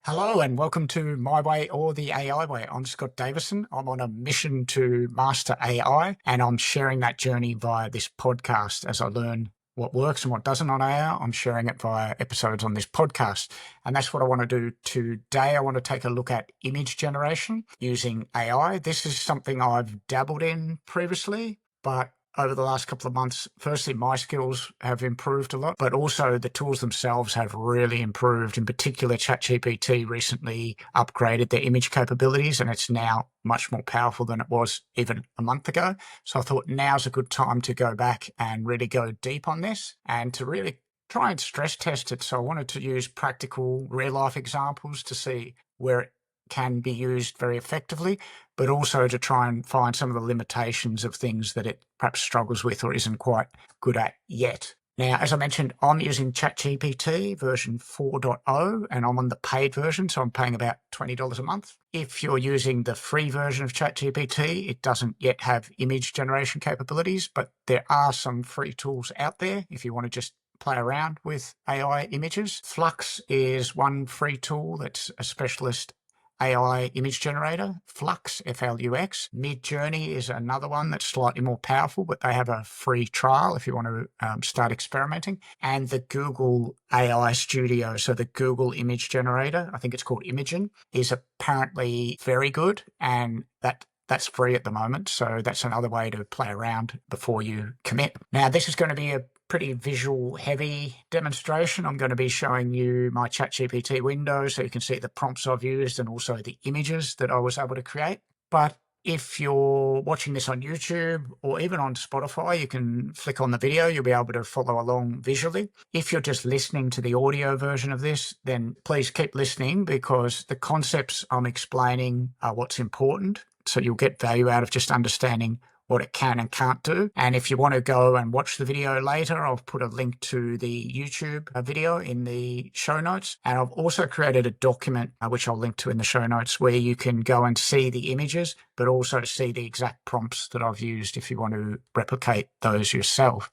Hello and welcome to My Way or the AI Way. I'm Scott Davison. I'm on a mission to master AI, and I'm sharing that journey via this podcast. As I learn what works and what doesn't on AI, I'm sharing it via episodes on this podcast. And that's what I want to do today. I want to take a look at image generation using AI. This is something I've dabbled in previously, but over the last couple of months, firstly, my skills have improved a lot, but also the tools themselves have really improved. In particular, ChatGPT recently upgraded their image capabilities, and it's now much more powerful than it was even a month ago. So I thought now's a good time to go back and really go deep on this and to really try and stress test it. So I wanted to use practical real-life examples to see where it can be used very effectively, but also to try and find some of the limitations of things that it perhaps struggles with or isn't quite good at yet. Now, as I mentioned, I'm using ChatGPT version 4.0 and I'm on the paid version, so I'm paying about $20 a month. If you're using the free version of ChatGPT, it doesn't yet have image generation capabilities, but there are some free tools out there if you want to just play around with AI images. Flux is one free tool that's a specialist AI image generator. Flux, F-L-U-X. Midjourney is another one that's slightly more powerful, but they have a free trial if you want to start experimenting. And the Google AI Studio, so the Google image generator, I think it's called Imagen, is apparently very good, and that's free at the moment. So that's another way to play around before you commit. Now, this is going to be a pretty visual heavy demonstration. I'm going to be showing you my ChatGPT window so you can see the prompts I've used and also the images that I was able to create. But if you're watching this on YouTube or even on Spotify, you can flick on the video. You'll be able to follow along visually. If you're just listening to the audio version of this, then please keep listening because the concepts I'm explaining are what's important. So you'll get value out of just understanding what it can and can't do. And if you want to go and watch the video later, I'll put a link to the YouTube video in the show notes. And I've also created a document, which I'll link to in the show notes, where you can go and see the images, but also see the exact prompts that I've used if you want to replicate those yourself.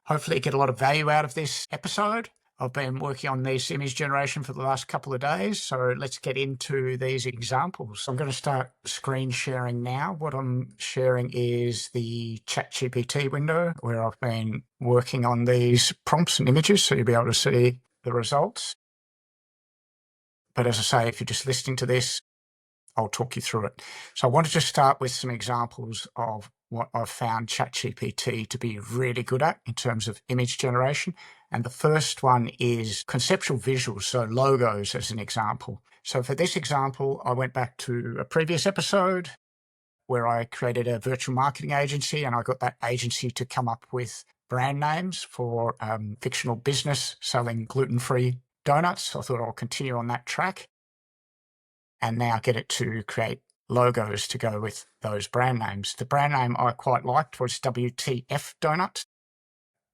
Hopefully you get a lot of value out of this episode. I've been working on this image generation for the last couple of days, so let's get into these examples. I'm going to start screen sharing now. What I'm sharing is the ChatGPT window where I've been working on these prompts and images, so you'll be able to see the results. But as I say, if you're just listening to this, I'll talk you through it. So I wanted to start with some examples of what I've found ChatGPT to be really good at in terms of image generation. And the first one is conceptual visuals, so logos as an example. So for this example, I went back to a previous episode where I created a virtual marketing agency and I got that agency to come up with brand names for fictional business selling gluten-free donuts. So I thought I'll continue on that track and now get it to create logos to go with those brand names. The brand name I quite liked was WTF Donuts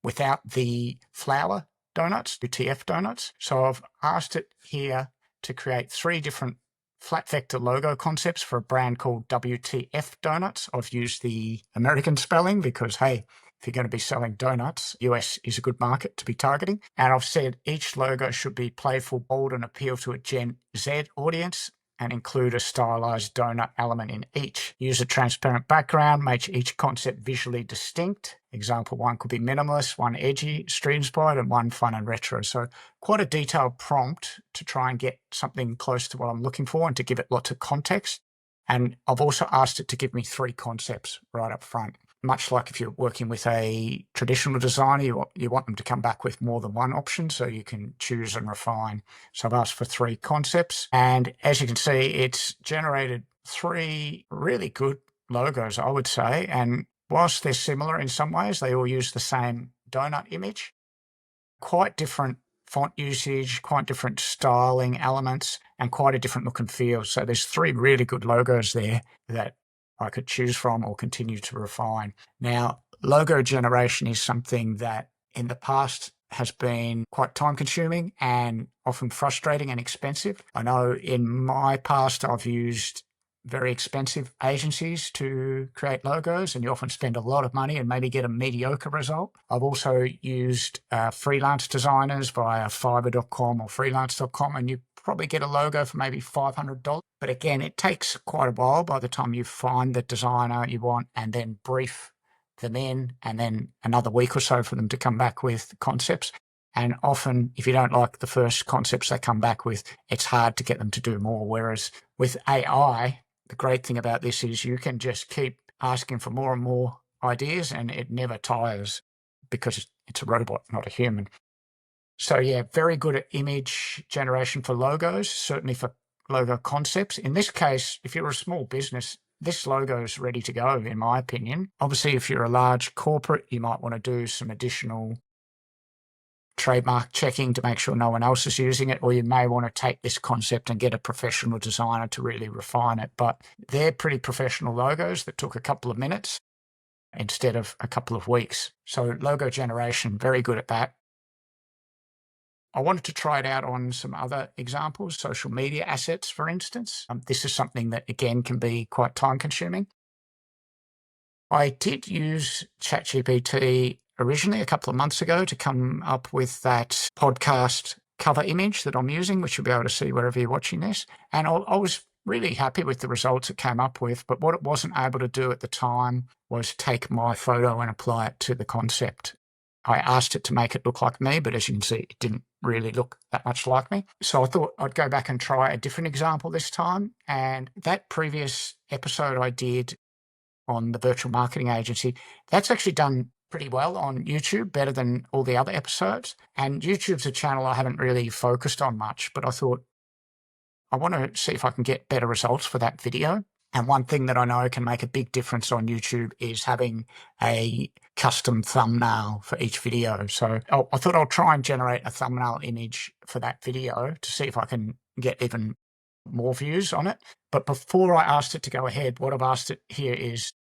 without the flour donuts, WTF Donuts. So I've asked it here to create 3 different flat vector logo concepts for a brand called WTF Donuts. I've used the American spelling because, hey, if you're going to be selling donuts, US is a good market to be targeting. And I've said each logo should be playful, bold, and appeal to a Gen Z audience, and include a stylized donut element in each. Use a transparent background, make each concept visually distinct. Example 1 could be minimalist, 1 edgy, street-inspired, and 1 fun and retro. So quite a detailed prompt to try and get something close to what I'm looking for and to give it lots of context. And I've also asked it to give me 3 concepts right up front. Much like if you're working with a traditional designer, you want them to come back with more than 1 option so you can choose and refine. So I've asked for 3 concepts. And as you can see, it's generated 3 really good logos, I would say. And whilst they're similar in some ways, they all use the same donut image. Quite different font usage, quite different styling elements, and quite a different look and feel. So there's 3 really good logos there that I could choose from or continue to refine. Now, logo generation is something that in the past has been quite time consuming and often frustrating and expensive. I know in my past I've used very expensive agencies to create logos, and you often spend a lot of money and maybe get a mediocre result. I've also used freelance designers via fiverr.com or freelance.com, and you probably get a logo for maybe $500. But again, it takes quite a while by the time you find the designer you want and then brief them in, and then another week or so for them to come back with concepts. And often, if you don't like the first concepts they come back with, it's hard to get them to do more. Whereas with AI, the great thing about this is you can just keep asking for more and more ideas and it never tires because it's a robot, not a human. So yeah, very good at image generation for logos, certainly for logo concepts. In this case, if you're a small business, this logo is ready to go, in my opinion. Obviously, if you're a large corporate, you might want to do some additional trademark checking to make sure no one else is using it, or you may want to take this concept and get a professional designer to really refine it. But they're pretty professional logos that took a couple of minutes instead of a couple of weeks. So logo generation, very good at that. I wanted to try it out on some other examples, social media assets, for instance. This is something that, again, can be quite time consuming. I did use ChatGPT originally a couple of months ago to come up with that podcast cover image that I'm using, which you'll be able to see wherever you're watching this. And I was really happy with the results it came up with, but what it wasn't able to do at the time was take my photo and apply it to the concept. I asked it to make it look like me, but as you can see, it didn't really look that much like me. So I thought I'd go back and try a different example this time. And that previous episode I did on the virtual marketing agency, that's actually done pretty well on YouTube, better than all the other episodes. And YouTube's a channel I haven't really focused on much, but I thought I want to see if I can get better results for that video. And one thing that I know can make a big difference on YouTube is having a custom thumbnail for each video. So I thought I'll try and generate a thumbnail image for that video to see if I can get even more views on it. But before I asked it to go ahead, what I've asked it here is,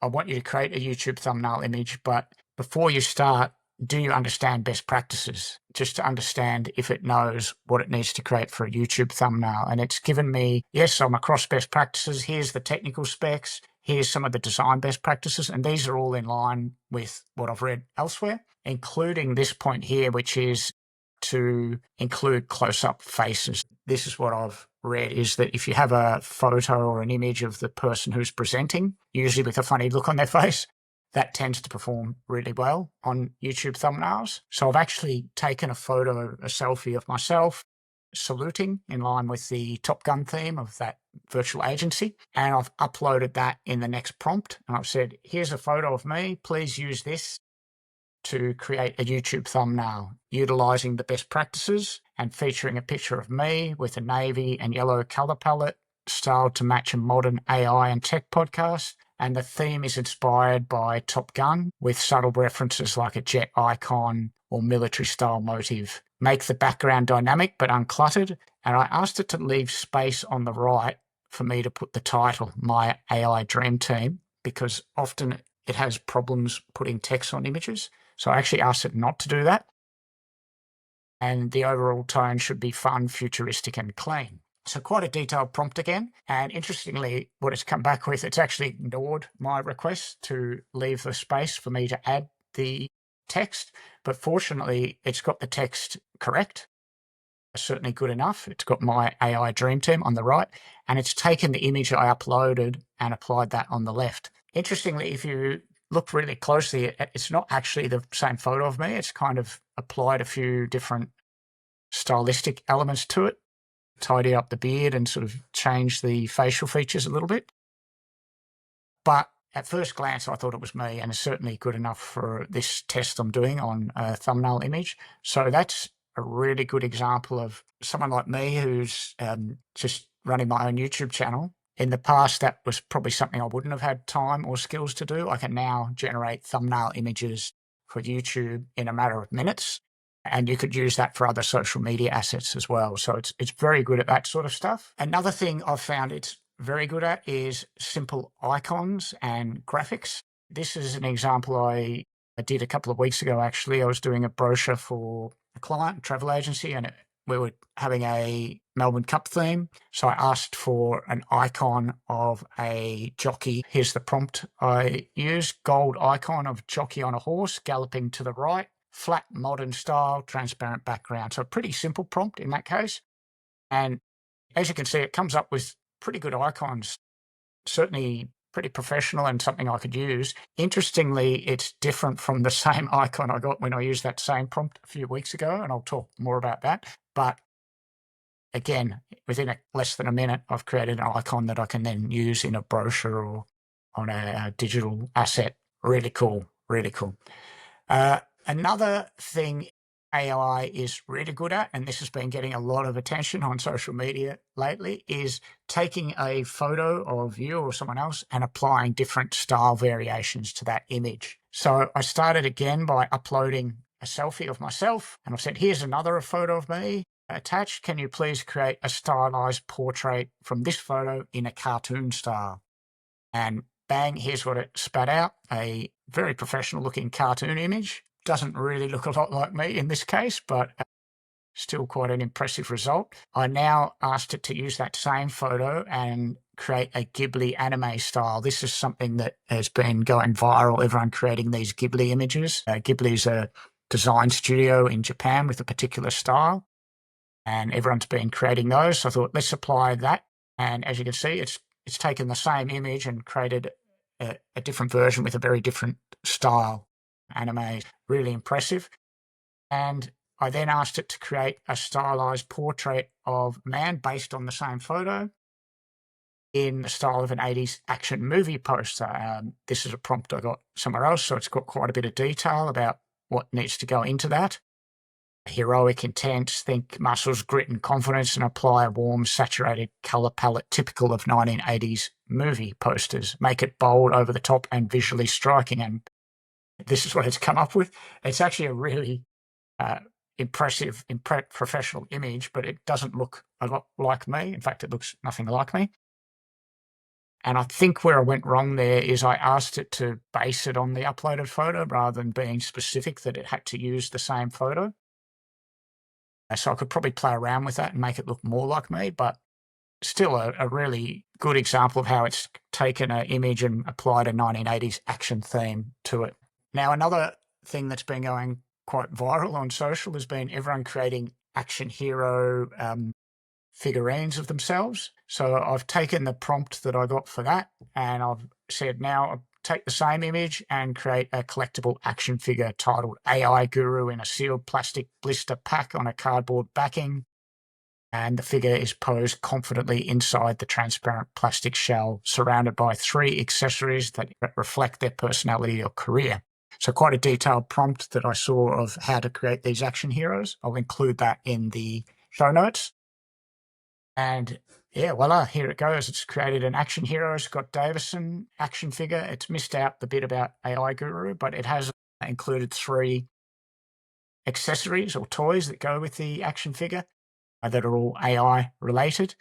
I want you to create a YouTube thumbnail image, but before you start, do you understand best practices? Just to understand if it knows what it needs to create for a YouTube thumbnail. And it's given me, yes, I'm across best practices. Here's the technical specs. Here's some of the design best practices. And these are all in line with what I've read elsewhere, including this point here, which is to include close-up faces. This is what I've read, is that if you have a photo or an image of the person who's presenting, usually with a funny look on their face, that tends to perform really well on YouTube thumbnails. So I've actually taken a photo, a selfie of myself saluting in line with the Top Gun theme of that virtual agency. And I've uploaded that in the next prompt. And I've said, here's a photo of me. Please use this to create a YouTube thumbnail utilizing the best practices and featuring a picture of me with a navy and yellow color palette styled to match a modern AI and tech podcast. And the theme is inspired by Top Gun with subtle references like a jet icon or military style motif. Make the background dynamic but uncluttered. And I asked it to leave space on the right for me to put the title, My AI Dream Team, because often it has problems putting text on images. So I actually asked it not to do that. And the overall tone should be fun, futuristic, and clean. So quite a detailed prompt again. And interestingly, what it's come back with, it's actually ignored my request to leave the space for me to add the text. But fortunately, it's got the text correct. Certainly good enough. It's got My AI Dream Team on the right, and it's taken the image I uploaded and applied that on the left. Interestingly, if you look really closely, it's not actually the same photo of me. It's kind of applied a few different stylistic elements to it, tidy up the beard and sort of change the facial features a little bit. But at first glance, I thought it was me, and it's certainly good enough for this test I'm doing on a thumbnail image. So that's a really good example of someone like me who's just running my own YouTube channel. In the past, that was probably something I wouldn't have had time or skills to do. I can now generate thumbnail images for YouTube in a matter of minutes, and you could use that for other social media assets as well. So it's very good at that sort of stuff. Another thing I've found it's very good at is simple icons and graphics. This is an example I did a couple of weeks ago, actually. I was doing a brochure for a client, a travel agency, and we were having a Melbourne Cup theme. So I asked for an icon of a jockey. Here's the prompt I used. Gold icon of jockey on a horse galloping to the right. Flat modern style, transparent background. So a pretty simple prompt in that case. And as you can see, it comes up with pretty good icons, certainly pretty professional and something I could use. Interestingly, it's different from the same icon I got when I used that same prompt a few weeks ago, and I'll talk more about that. But again, within less than a minute, I've created an icon that I can then use in a brochure or on a digital asset. Really cool, really cool. Another thing AI is really good at, and this has been getting a lot of attention on social media lately, is taking a photo of you or someone else and applying different style variations to that image. So I started again by uploading a selfie of myself, and I've said, here's another photo of me attached. Can you please create a stylized portrait from this photo in a cartoon style? And bang, here's what it spat out, a very professional looking cartoon image. Doesn't really look a lot like me in this case, but still quite an impressive result. I now asked it to use that same photo and create a Ghibli anime style. This is something that has been going viral, everyone creating these Ghibli images. Ghibli is a design studio in Japan with a particular style, and everyone's been creating those. So I thought, let's apply that. And as you can see, it's taken the same image and created a different version with a very different style. Anime, really impressive. And I then asked it to create a stylized portrait of man based on the same photo in the style of an 80s action movie poster. This is a prompt I got somewhere else, so it's got quite a bit of detail about what needs to go into that. Heroic intent, think muscles, grit, and confidence, and apply a warm, saturated color palette typical of 1980s movie posters. Make it bold, over the top, and visually striking. And this is what it's come up with. It's actually a really impressive, professional image, but it doesn't look a lot like me. In fact, it looks nothing like me. And I think where I went wrong there is I asked it to base it on the uploaded photo rather than being specific that it had to use the same photo. So I could probably play around with that and make it look more like me, but still a really good example of how it's taken an image and applied a 1980s action theme to it. Now, another thing that's been going quite viral on social has been everyone creating action hero figurines of themselves. So I've taken the prompt that I got for that and I've said, now I'll take the same image and create a collectible action figure titled AI Guru in a sealed plastic blister pack on a cardboard backing. And the figure is posed confidently inside the transparent plastic shell, surrounded by 3 accessories that reflect their personality or career. So quite a detailed prompt that I saw of how to create these action heroes. I'll include that in the show notes. And yeah, voila, here it goes. It's created an action hero, Scott Davison action figure. It's missed out the bit about AI Guru, but it has included 3 accessories or toys that go with the action figure that are all AI related.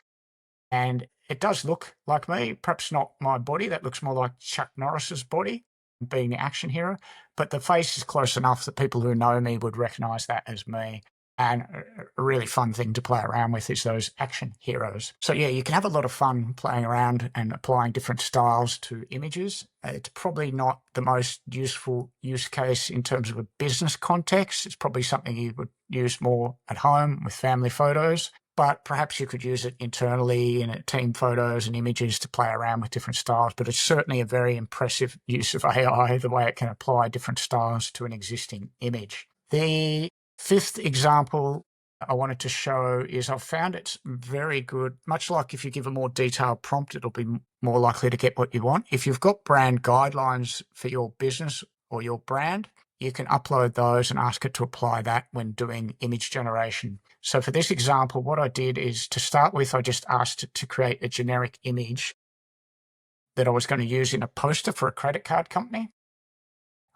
And it does look like me, perhaps not my body. That looks more like Chuck Norris's body, being the action hero. But the face is close enough that people who know me would recognize that as me. And a really fun thing to play around with is those action heroes. So yeah, you can have a lot of fun playing around and applying different styles to images. It's probably not the most useful use case in terms of a business context. It's probably something you would use more at home with family photos. But perhaps you could use it internally in team photos and images to play around with different styles. But it's certainly a very impressive use of AI, the way it can apply different styles to an existing image. The 5th example I wanted to show is I've found it's very good. Much like if you give a more detailed prompt, it'll be more likely to get what you want. If you've got brand guidelines for your business or your brand, you can upload those and ask it to apply that when doing image generation. So for this example, what I did is, to start with, I just asked it to create a generic image that I was going to use in a poster for a credit card company.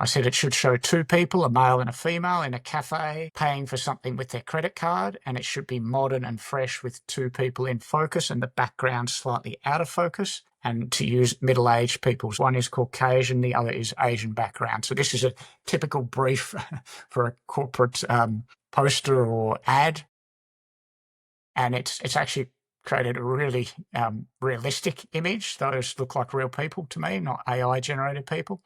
I said it should show 2 people, a male and a female, in a cafe paying for something with their credit card, and it should be modern and fresh with 2 people in focus and the background slightly out of focus, and to use middle-aged people. One is Caucasian, the other is Asian background. So this is a typical brief for a corporate poster or ad, and it's actually created a really realistic image. Those look like real people to me, not AI-generated people.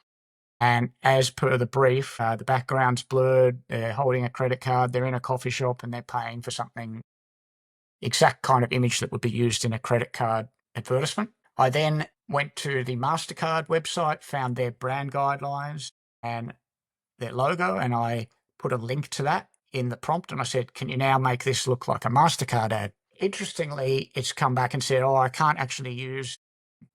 And as per the brief, the background's blurred, they're holding a credit card, they're in a coffee shop and they're paying for something exact kind of image that would be used in a credit card advertisement. I then went to the MasterCard website, found their brand guidelines and their logo, and I put a link to that in the prompt, and I said, can you now make this look like a MasterCard ad? Interestingly, it's come back and said, oh, I can't actually use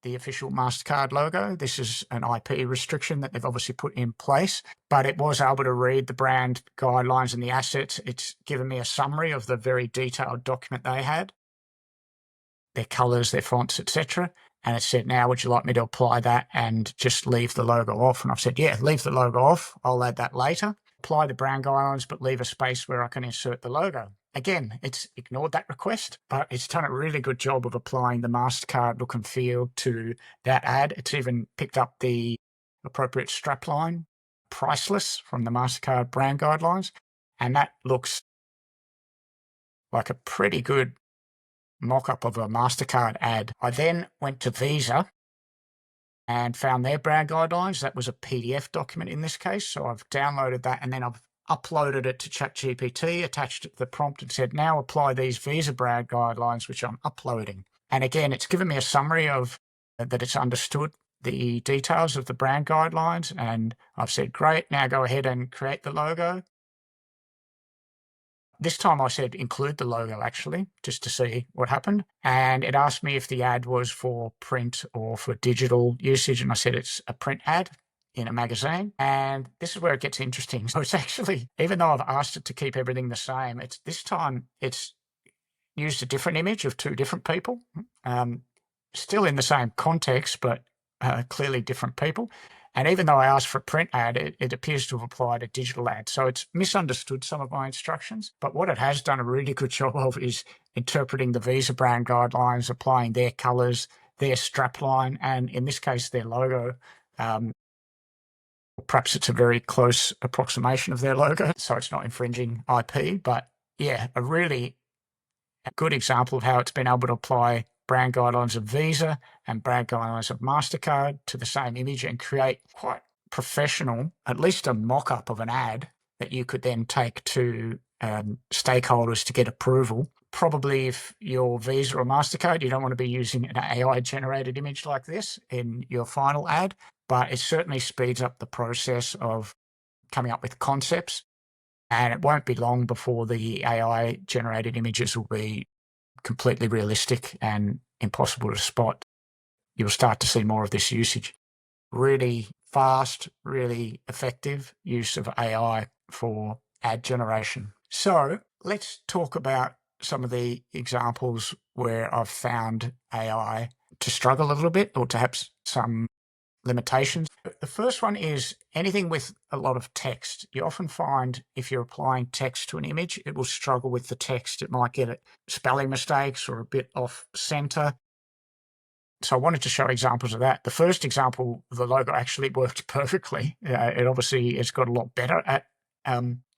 the official MasterCard logo. This is an IP restriction that they've obviously put in place, but it was able to read the brand guidelines and the assets. It's given me a summary of the very detailed document they had, their colors, their fonts, etc. And it said, now, would you like me to apply that and just leave the logo off? And I've said, yeah, leave the logo off. I'll add that later. Apply the brand guidelines, but leave a space where I can insert the logo. Again, it's ignored that request, but it's done a really good job of applying the MasterCard look and feel to that ad. It's even picked up the appropriate strapline, priceless, from the MasterCard brand guidelines. And that looks like a pretty good mock-up of a MasterCard ad. I then went to Visa and found their brand guidelines. That was a PDF document in this case. So I've downloaded that and then I've uploaded it to ChatGPT, attached it to the prompt and said, now apply these Visa brand guidelines, which I'm uploading. And again, it's given me a summary of that it's understood the details of the brand guidelines. And I've said, great, now go ahead and create the logo. This time I said include the logo actually, just to see what happened. And it asked me if the ad was for print or for digital usage. And I said it's a print ad in a magazine. And this is where it gets interesting. So it's actually, even though I've asked it to keep everything the same, this time it's used a different image of two different people, still in the same context, but clearly different people. And even though I asked for a print ad, it appears to have applied a digital ad. So it's misunderstood some of my instructions. But what it has done a really good job of is interpreting the Visa brand guidelines, applying their colors, their strapline, and in this case, their logo. Perhaps it's a very close approximation of their logo, so it's not infringing IP. But yeah, a really good example of how it's been able to apply brand guidelines of Visa and brand guidelines of MasterCard to the same image and create quite professional, at least a mock-up of an ad that you could then take to stakeholders to get approval. Probably if you're Visa or MasterCard, you don't want to be using an AI-generated image like this in your final ad, but it certainly speeds up the process of coming up with concepts. And it won't be long before the AI-generated images will be completely realistic and impossible to spot. You'll start to see more of this usage. Really fast, really effective use of AI for ad generation. So let's talk about some of the examples where I've found AI to struggle a little bit, or to have some limitations. The first one is anything with a lot of text. You often find if you're applying text to an image, it will struggle with the text. It might get spelling mistakes or a bit off center. So I wanted to show examples of that. The first example, the logo actually worked perfectly. It obviously has got a lot better at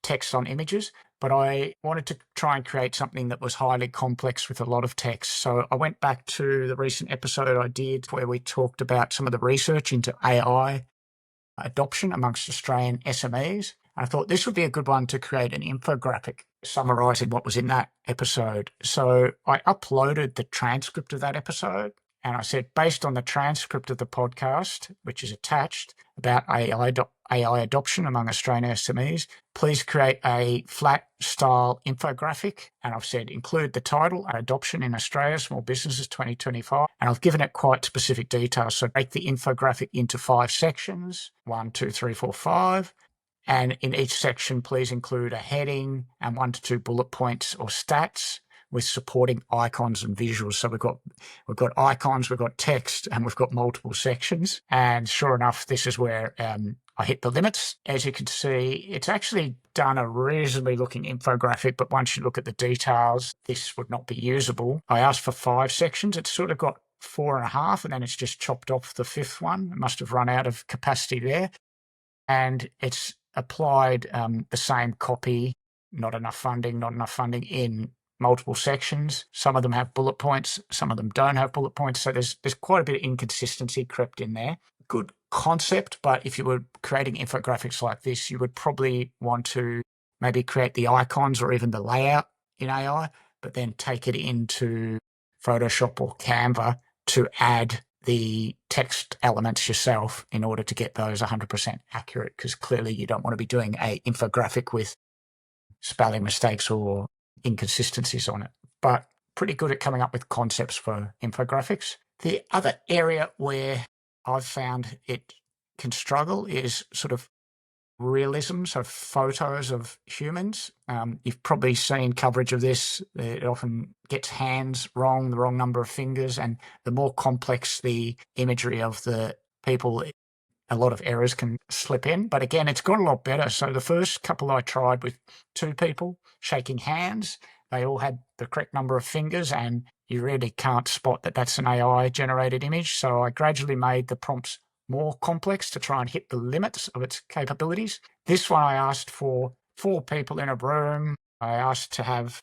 text on images, but I wanted to try and create something that was highly complex with a lot of text. So I went back to the recent episode I did where we talked about some of the research into AI adoption amongst Australian SMEs. I thought this would be a good one to create an infographic summarizing what was in that episode. So I uploaded the transcript of that episode. And I said, based on the transcript of the podcast, which is attached, about AI adoption among Australian SMEs, please create a flat style infographic. And I've said, include the title, Adoption in Australia, Small Businesses 2025. And I've given it quite specific details. So break the infographic into 5 sections, 1, 2, 3, 4, 5. And in each section, please include a heading and 1 to 2 bullet points or stats with supporting icons and visuals. So we've got icons, we've got text, and we've got multiple sections. And sure enough, this is where I hit the limits. As you can see, it's actually done a reasonably looking infographic, but once you look at the details, this would not be usable. I asked for 5 sections. It's sort of got 4.5, and then it's just chopped off the 5th one. It must have run out of capacity there. And it's applied the same copy, not enough funding in multiple sections. Some of them have bullet points, some of them don't have bullet points. So there's quite a bit of inconsistency crept in there. Good concept, but if you were creating infographics like this, you would probably want to maybe create the icons or even the layout in AI but then take it into Photoshop or Canva to add the text elements yourself in order to get those 100% accurate, because clearly you don't want to be doing a infographic with spelling mistakes or inconsistencies on it. But pretty good at coming up with concepts for infographics. The other area where I've found it can struggle is sort of realism, so photos of humans. You've probably seen coverage of this. It often gets hands wrong, the wrong number of fingers, and the more complex the imagery of the people, a lot of errors can slip in. But again, it's got a lot better. So the first couple I tried with 2 people shaking hands, they all had the correct number of fingers, and you really can't spot that that's an AI generated image. So I gradually made the prompts more complex to try and hit the limits of its capabilities. This one I asked for 4 people in a room. I asked to have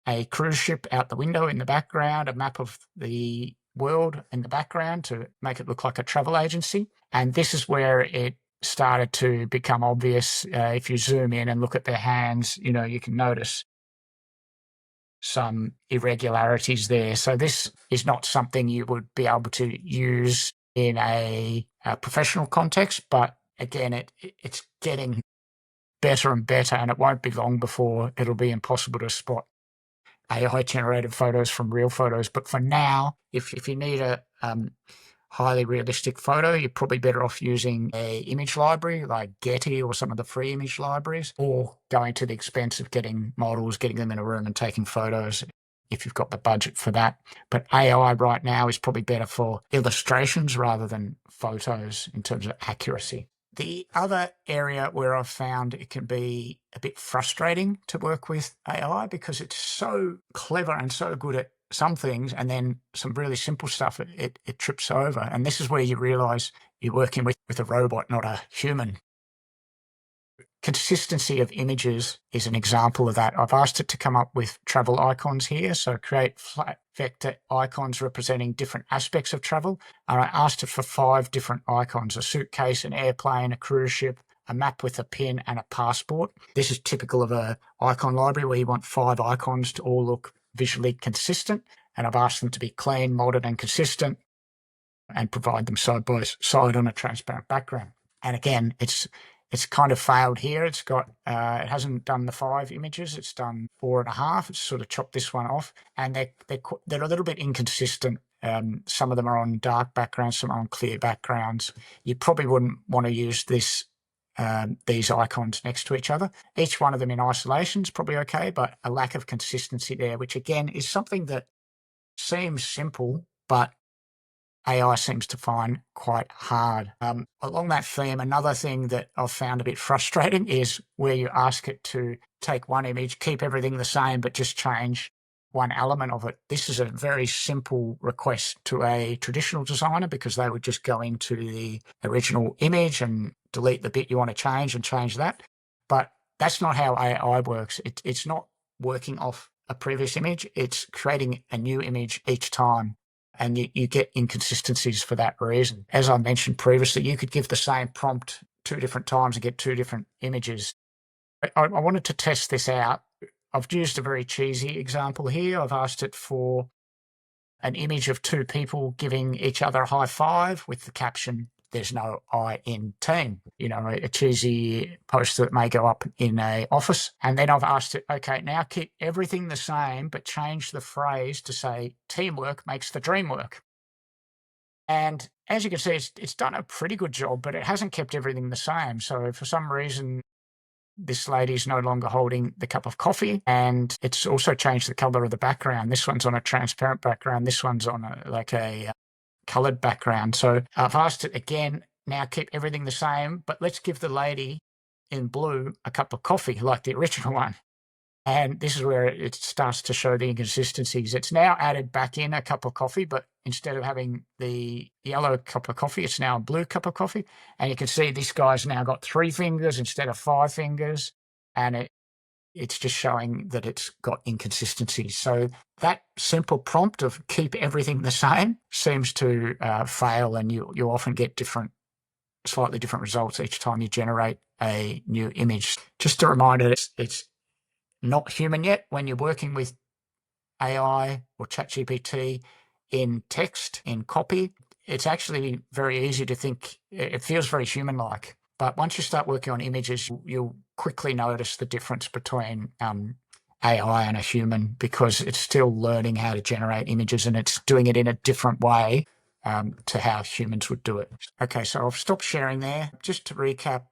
a cruise ship out the window in the background, a map of the world in the background to make it look like a travel agency. And this is where it started to become obvious. If you zoom in and look at their hands, you can notice some irregularities there. So this is not something you would be able to use in a professional context, but again, it's getting better and better, and it won't be long before it'll be impossible to spot AI-generated photos from real photos. But for now, if you need a highly realistic photo, you're probably better off using a image library like Getty or some of the free image libraries, or going to the expense of getting models, getting them in a room and taking photos if you've got the budget for that. But AI right now is probably better for illustrations rather than photos in terms of accuracy. The other area where I've found it can be a bit frustrating to work with AI because it's so clever and so good at some things, and then some really simple stuff it trips over. And this is where you realize you're working with a robot, not a human. Consistency of images is an example of that. I've asked it to come up with travel icons here. So create flat vector icons representing different aspects of travel. And I asked it for 5 different icons: a suitcase, an airplane, a cruise ship, a map with a pin, and a passport. This is typical of an icon library where you want 5 icons to all look visually consistent. And I've asked them to be clean, modern, and consistent, and provide them side by side on a transparent background. And again, it's kind of failed here. It hasn't done the 5 images. It's done 4.5. It's sort of chopped this one off, and they're a little bit inconsistent. Some of them are on dark backgrounds, some are on clear backgrounds. You probably wouldn't want to use these icons next to each other. Each one of them in isolation is probably okay, but a lack of consistency there, which again is something that seems simple, but AI seems to find quite hard. Along that theme, another thing that I've found a bit frustrating is where you ask it to take one image, keep everything the same, but just change one element of it. This is a very simple request to a traditional designer, because they would just go into the original image and delete the bit you want to change and change that. But that's not how AI works. It's not working off a previous image. It's creating a new image each time. And you get inconsistencies for that reason. As I mentioned previously, you could give the same prompt 2 different times and get 2 different images. I wanted to test this out. I've used a very cheesy example here. I've asked it for an image of 2 people giving each other a high five with the caption, "There's no I in team," a cheesy poster that may go up in an office. And then I've asked it, okay, now keep everything the same, but change the phrase to say, "Teamwork makes the dream work." And as you can see, it's done a pretty good job, but it hasn't kept everything the same. So for some reason, this lady's no longer holding the cup of coffee, and it's also changed the color of the background. This one's on a transparent background. This one's on a coloured background. So I've asked it again, now keep everything the same, but let's give the lady in blue a cup of coffee like the original one. And this is where it starts to show the inconsistencies. It's now added back in a cup of coffee, but instead of having the yellow cup of coffee, it's now a blue cup of coffee. And you can see this guy's now got 3 fingers instead of 5 fingers. And it's just showing that it's got inconsistencies. So that simple prompt of keep everything the same seems to fail, and you often get slightly different results each time you generate a new image. Just a reminder, it's not human yet. When you're working with AI or ChatGPT in text, in copy, it's actually very easy to think. It feels very human-like. But once you start working on images, you'll quickly notice the difference between AI and a human, because it's still learning how to generate images, and it's doing it in a different way to how humans would do it. Okay, so I've stopped sharing there. Just to recap,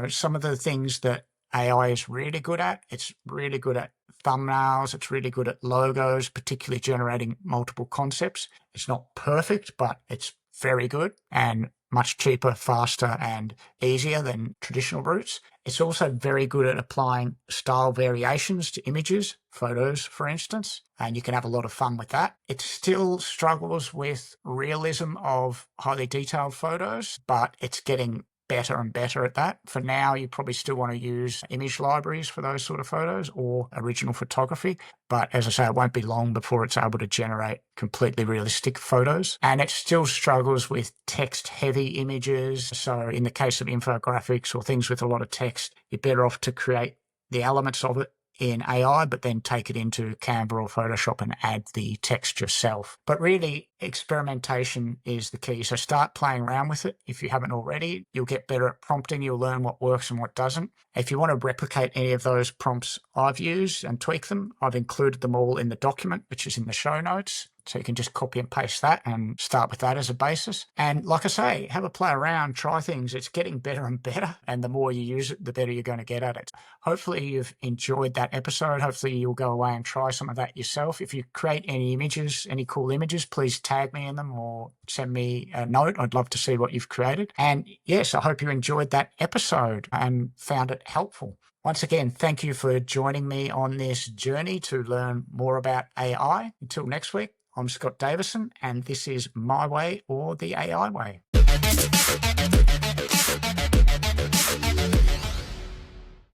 some of the things that AI is really good at. It's really good at thumbnails. It's really good at logos, particularly generating multiple concepts. It's not perfect, but it's very good and much cheaper, faster, and easier than traditional routes. It's also very good at applying style variations to images, photos, for instance, and you can have a lot of fun with that. It still struggles with realism of highly detailed photos, but it's getting better and better at that. For now, you probably still want to use image libraries for those sort of photos or original photography. But as I say, it won't be long before it's able to generate completely realistic photos. And it still struggles with text-heavy images. So in the case of infographics or things with a lot of text, you're better off to create the elements of it in AI, but then take it into Canva or Photoshop and add the text yourself. But really, experimentation is the key. So start playing around with it. If you haven't already, you'll get better at prompting. You'll learn what works and what doesn't. If you want to replicate any of those prompts I've used and tweak them, I've included them all in the document, which is in the show notes. So you can just copy and paste that and start with that as a basis. And like I say, have a play around, try things. It's getting better and better. And the more you use it, the better you're going to get at it. Hopefully you've enjoyed that episode. Hopefully you'll go away and try some of that yourself. If you create any images, any cool images, please tag me in them or send me a note. I'd love to see what you've created. And yes, I hope you enjoyed that episode and found it helpful. Once again, thank you for joining me on this journey to learn more about AI. Until next week, I'm Scott Davison, and this is My Way or the AI Way.